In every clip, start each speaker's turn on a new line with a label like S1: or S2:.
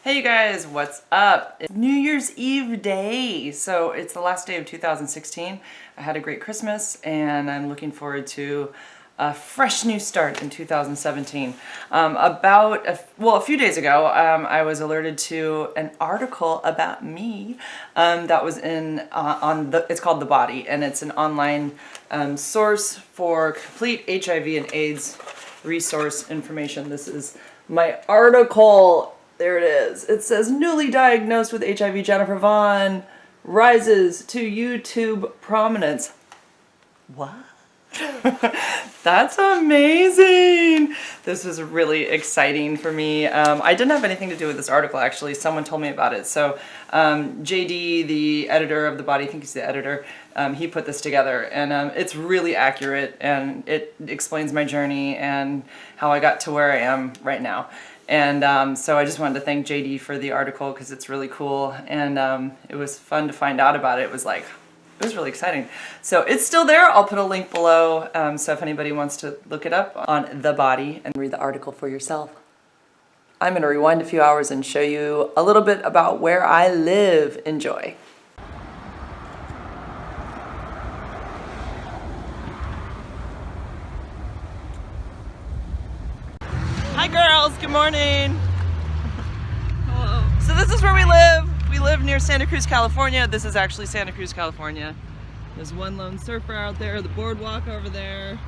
S1: Hey you guys, what's up? It's New Year's Eve day, so it's the last day of 2016. I had a great Christmas and I'm looking forward to a fresh new start in 2017. A few days ago, I was alerted to an article about me that was it's called The Body, and it's an online source for complete HIV and AIDS resource information. This is my article. There it is. It says, newly diagnosed with HIV Jennifer Vaughn rises to YouTube prominence. What? That's amazing. This is really exciting for me. I didn't have anything to do with this article, actually. Someone told me about it. So JD, the editor of The Body, I think he's the editor, he put this together. And it's really accurate, and it explains my journey and how I got to where I am right now. And so I just wanted to thank JD for the article because it's really cool, and it was fun to find out about it. It was really exciting. So it's still there. I'll put a link below, so if anybody wants to look it up on The Body and read the article for yourself. I'm going to rewind a few hours and show you a little bit about where I live. Enjoy. Hi girls, good morning. Hello. So this is where we live. We live near Santa Cruz, California. This is actually Santa Cruz, California. There's one lone surfer out there, the boardwalk over there.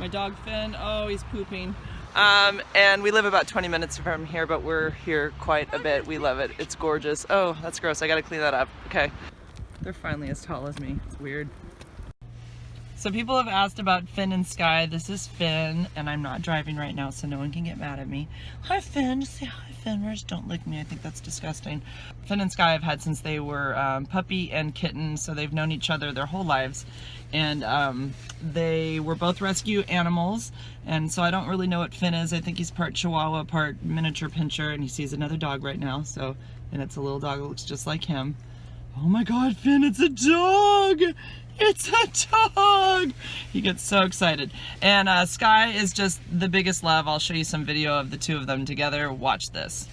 S1: My dog Finn, oh, he's pooping. And we live about 20 minutes from here, but we're here quite a bit. We love it. It's gorgeous. Oh, that's gross. I gotta clean that up. Okay. They're finally as tall as me. It's weird. So people have asked about Finn and Sky. This is Finn, and I'm not driving right now, so no one can get mad at me. Hi, Finn. Just say hi, Finners. Don't lick me. I think that's disgusting. Finn and Sky I've had since they were puppy and kitten, so they've known each other their whole lives. And they were both rescue animals, and so I don't really know what Finn is. I think he's part Chihuahua, part miniature pinscher, and he sees another dog right now. So, and it's a little dog that looks just like him. Oh my God, Finn, it's a dog! It's a dog! He gets so excited. And Sky is just the biggest love. I'll show you some video of the two of them together. Watch this.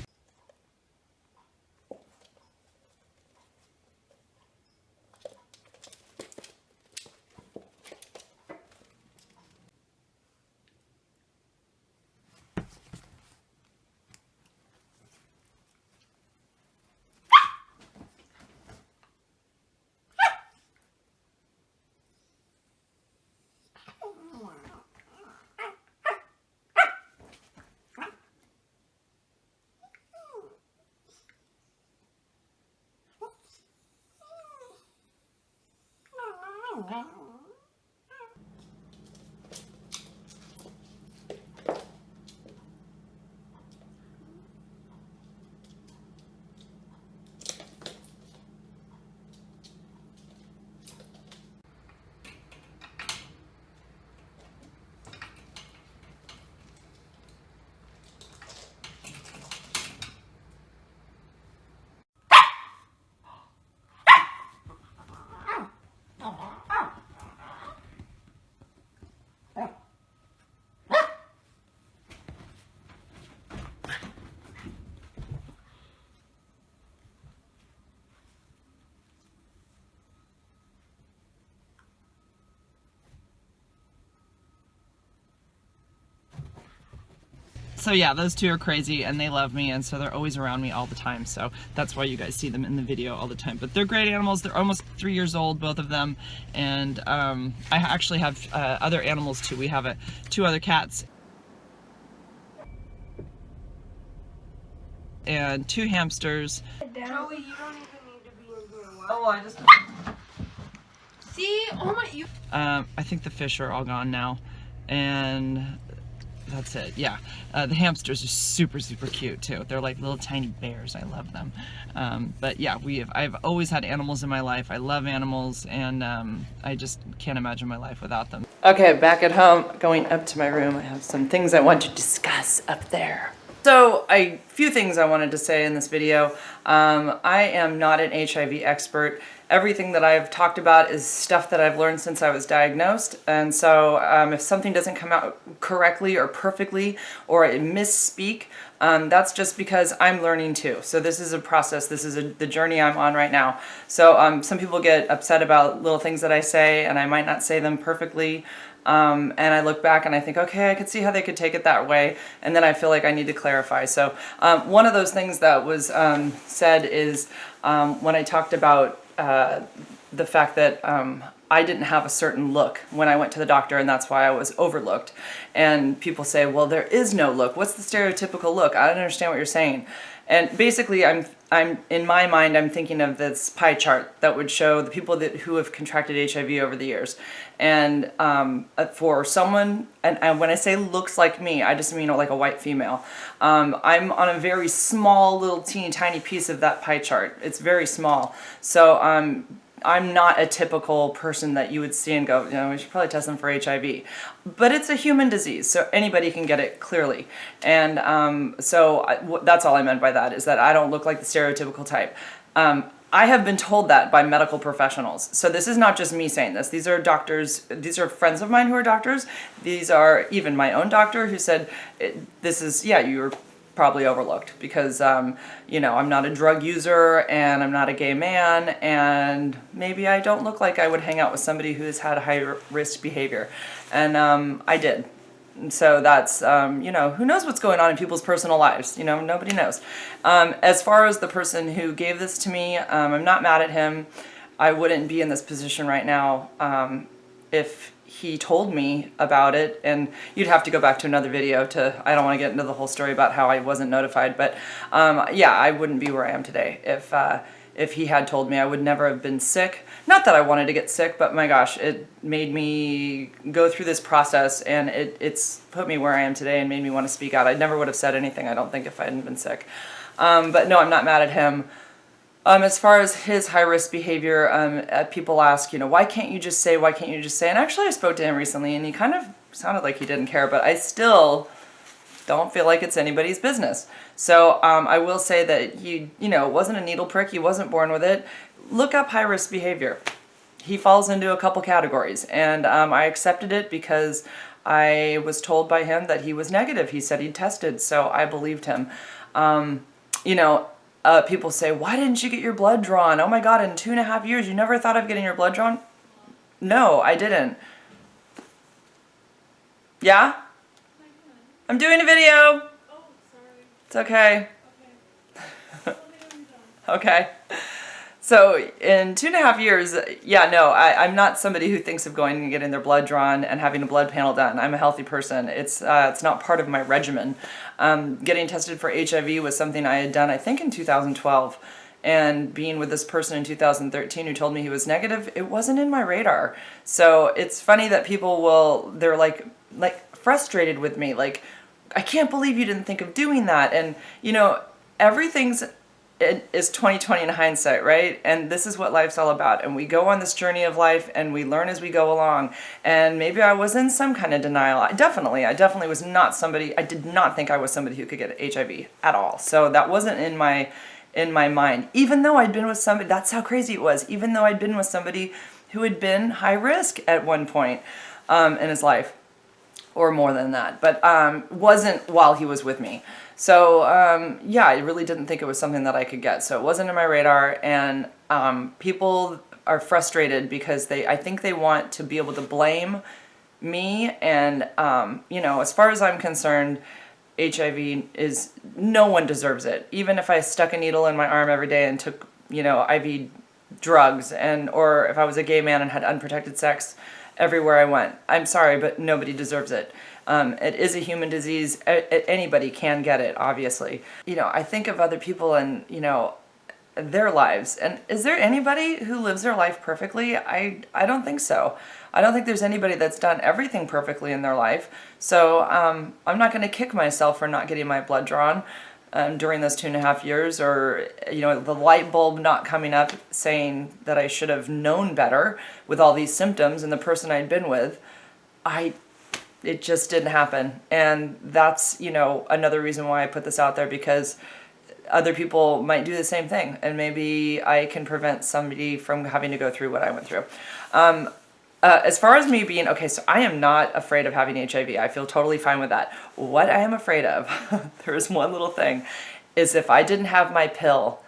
S1: So yeah, those two are crazy and they love me, and so they're always around me all the time. So that's why you guys see them in the video all the time. But they're great animals. They're almost 3 years old, both of them. And I actually have other animals too. We have two other cats and 2 hamsters.
S2: Joey, you don't even need to be in here. What?
S1: Oh, I just...
S2: See? Oh my... You...
S1: I think the fish are all gone now. And... that's it. Yeah, the hamsters are super cute too. They're like little tiny bears. I love them. But yeah, I've always had animals in my life. I love animals, and I just can't imagine my life without them. Okay, back at home, going up to my room. I have some things I want to discuss up there. So a few things I wanted to say in this video. I am not an HIV expert. Everything that I've talked about is stuff that I've learned since I was diagnosed. And so if something doesn't come out correctly or perfectly, or I misspeak, that's just because I'm learning too. So this is a process. This is the journey I'm on right now. So some people get upset about little things that I say, and I might not say them perfectly. And I look back and I think, okay, I could see how they could take it that way. And then I feel like I need to clarify. So one of those things that was said is when I talked about the fact that I didn't have a certain look when I went to the doctor, and that's why I was overlooked. And people say, well, there is no look. What's the stereotypical look? I don't understand what you're saying. And basically, I'm in my mind, I'm thinking of this pie chart that would show the people who have contracted HIV over the years. And for someone, and when I say looks like me, I just mean like a white female. I'm on a very small, little teeny tiny piece of that pie chart. It's very small. So I'm not a typical person that you would see and go, you know, we should probably test them for HIV. But it's a human disease, so anybody can get it clearly. And that's all I meant by that, is that I don't look like the stereotypical type. I have been told that by medical professionals. So this is not just me saying this. These are doctors, these are friends of mine who are doctors. These are even my own doctor who said, this is, yeah, you're probably overlooked because, you know, I'm not a drug user and I'm not a gay man, and maybe I don't look like I would hang out with somebody who has had high risk behavior. And I did. And so that's, you know, who knows what's going on in people's personal lives? You know, nobody knows. As far as the person who gave this to me, I'm not mad at him. I wouldn't be in this position right now if he told me about it, and you'd have to go back to another video to, I don't want to get into the whole story about how I wasn't notified, but yeah, I wouldn't be where I am today if he had told me. I would never have been sick. Not that I wanted to get sick, but my gosh, it made me go through this process, and it's put me where I am today and made me want to speak out. I never would have said anything, I don't think, if I hadn't been sick. But no, I'm not mad at him. As far as his high-risk behavior, people ask, you know, why can't you just say, why can't you just say? And actually I spoke to him recently, and he kind of sounded like he didn't care, but I still don't feel like it's anybody's business. So I will say that you know, it wasn't a needle prick, he wasn't born with it. Look up high-risk behavior. He falls into a couple categories, and I accepted it because I was told by him that he was negative. He said he'd tested, so I believed him. You know, people say, why didn't you get your blood drawn? Oh my God, in 2.5 years, you never thought of getting your blood drawn? No, I didn't. Yeah? I'm doing a video.
S2: Oh, sorry.
S1: It's okay.
S2: Okay.
S1: Okay. So in 2.5 years, yeah, no, I'm not somebody who thinks of going and getting their blood drawn and having a blood panel done. I'm a healthy person. It's not part of my regimen. Getting tested for HIV was something I had done, I think, in 2012. And being with this person in 2013 who told me he was negative, it wasn't in my radar. So it's funny that people they're like frustrated with me. Like, I can't believe you didn't think of doing that. And, you know, it is 2020 in hindsight, right? And this is what life's all about. And we go on this journey of life and we learn as we go along. And maybe I was in some kind of denial. I definitely was not somebody, I did not think I was somebody who could get HIV at all. So that wasn't in my mind. Even though I'd been with somebody, that's how crazy it was. Even though I'd been with somebody who had been high risk at one point in his life, or more than that, but wasn't while he was with me. So yeah, I really didn't think it was something that I could get. So it wasn't in my radar, and people are frustrated because I think they want to be able to blame me. And you know, as far as I'm concerned, HIV is, no one deserves it. Even if I stuck a needle in my arm every day and took, you know, IV drugs, or if I was a gay man and had unprotected sex everywhere I went, I'm sorry, but nobody deserves it. It is a human disease. Anybody can get it, obviously. You know, I think of other people and, you know, their lives. And is there anybody who lives their life perfectly? I don't think so. I don't think there's anybody that's done everything perfectly in their life. So I'm not going to kick myself for not getting my blood drawn during those 2.5 years, or, you know, the light bulb not coming up saying that I should have known better with all these symptoms and the person I'd been with. it just didn't happen. And that's, you know, another reason why I put this out there, because other people might do the same thing, and maybe I can prevent somebody from having to go through what I went through. As far as me being, okay, so I am not afraid of having HIV. I feel totally fine with that. What I am afraid of, there is one little thing, is if I didn't have my pill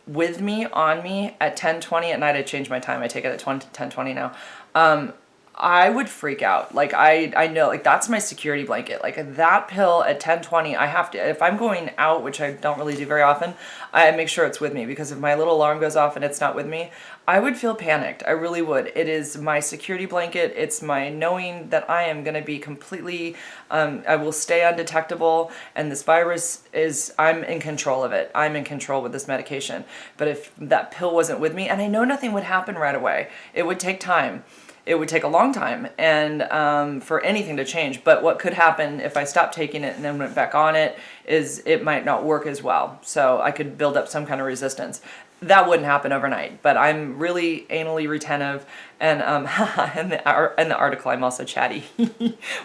S1: with me, on me, at 10:20 at night. I changed my time. I take it at 10:20 now. I would freak out. Like, I know, like, that's my security blanket. Like, that pill at 10:20, I have to, if I'm going out, which I don't really do very often, I make sure it's with me, because if my little alarm goes off and it's not with me, I would feel panicked. I really would. It is my security blanket. It's my knowing that I am going to be completely, I will stay undetectable, and this virus is, I'm in control of it. I'm in control with this medication. But if that pill wasn't with me, and I know nothing would happen right away, it would take time. It would take a long time, and for anything to change. But what could happen if I stopped taking it and then went back on it is it might not work as well. So I could build up some kind of resistance. That wouldn't happen overnight, but I'm really anally retentive, and in the article I'm also chatty,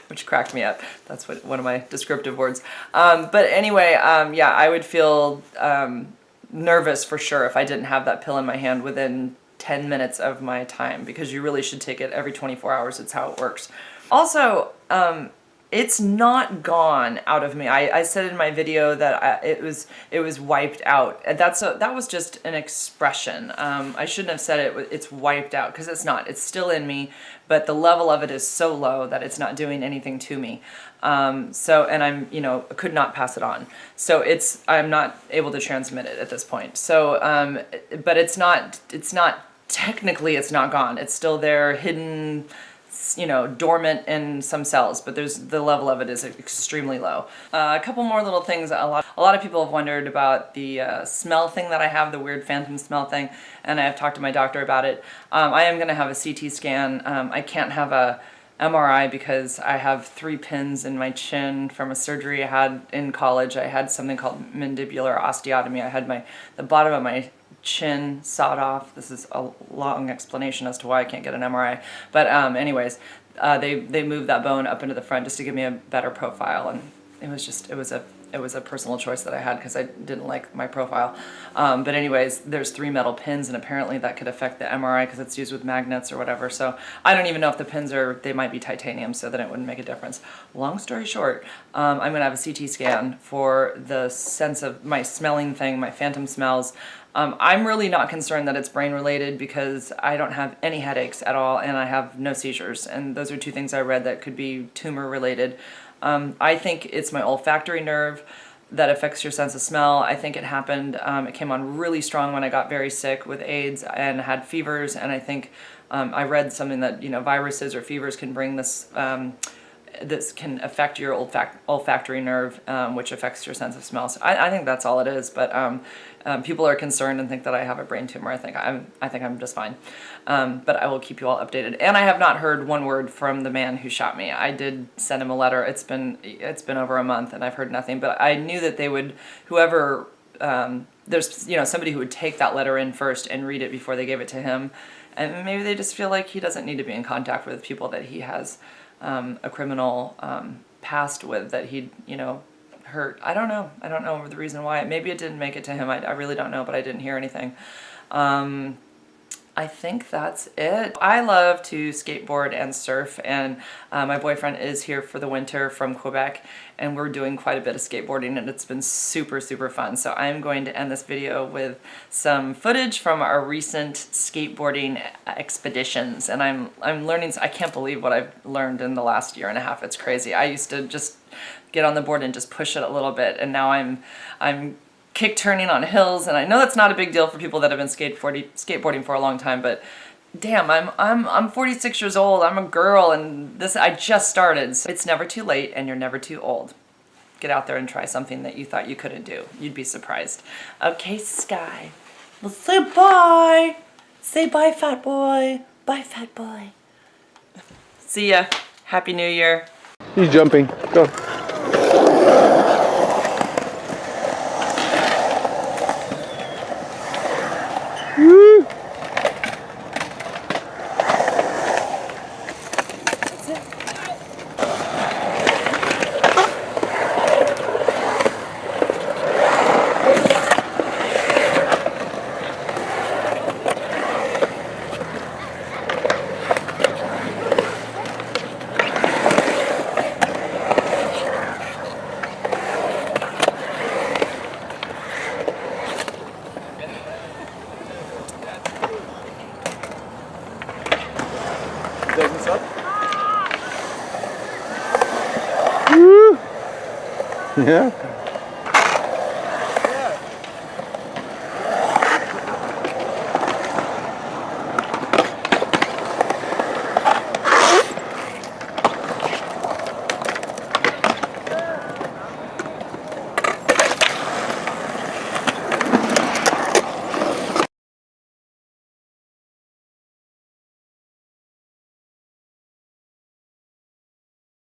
S1: which cracked me up. That's one of my descriptive words. But anyway, yeah, I would feel nervous for sure if I didn't have that pill in my hand within 10 minutes of my time, because you really should take it every 24 hours. It's how it works. Also, it's not gone out of me. I said in my video that it was wiped out. That was just an expression. I shouldn't have said it's wiped out, because it's not. It's still in me, but the level of it is so low that it's not doing anything to me. And I'm, you know, could not pass it on. So I'm not able to transmit it at this point. So, but it's not technically, it's not gone. It's still there, hidden, you know, dormant in some cells, but the level of it is extremely low. A couple more little things. A lot of people have wondered about the smell thing that I have, the weird phantom smell thing, and I have talked to my doctor about it. I am going to have a CT scan. I can't have a MRI because I have 3 pins in my chin from a surgery I had in college. I had something called mandibular osteotomy. I had the bottom of my chin sawed off. This is a long explanation as to why I can't get an MRI. But anyways, they moved that bone up into the front just to give me a better profile, and it was a personal choice that I had because I didn't like my profile. But anyways, there's 3 metal pins, and apparently that could affect the MRI because it's used with magnets or whatever. So I don't even know if the pins they might be titanium, so then it wouldn't make a difference. Long story short, I'm going to have a CT scan for the sense of my smelling thing, my phantom smells. I'm really not concerned that it's brain related because I don't have any headaches at all, and I have no seizures. And those are 2 things I read that could be tumor related. I think it's my olfactory nerve that affects your sense of smell. I think it happened, it came on really strong when I got very sick with AIDS and had fevers, and I think I read something that, you know, viruses or fevers can bring this can affect your olfactory nerve, which affects your sense of smell. So I think that's all it is. But people are concerned and think that I have a brain tumor. I think I'm just fine. But I will keep you all updated. And I have not heard one word from the man who shot me. I did send him a letter. It's been over a month, and I've heard nothing. But I knew that they would, whoever, there's, you know, somebody who would take that letter in first and read it before they gave it to him. And maybe they just feel like he doesn't need to be in contact with people that he has a criminal past with, that he'd, you know, hurt. I don't know the reason why. Maybe it didn't make it to him. I really don't know, but I didn't hear anything. I think that's it. I love to skateboard and surf, and my boyfriend is here for the winter from Quebec, and we're doing quite a bit of skateboarding, and it's been super, super fun. So I'm going to end this video with some footage from our recent skateboarding expeditions, and I'm learning. I can't believe what I've learned in the last year and a half. It's crazy. I used to just get on the board and just push it a little bit, and now I'm kick turning on hills, and I know that's not a big deal for people that have been skateboarding for a long time, but damn, I'm 46 years old, I'm a girl, and I just started. So it's never too late, and you're never too old. Get out there and try something that you thought you couldn't do. You'd be surprised. Okay, Sky, well, say bye. Say bye, fat boy. Bye, fat boy. See ya. Happy New Year.
S3: He's jumping. Go. Woo!
S1: That's it.
S3: Yeah.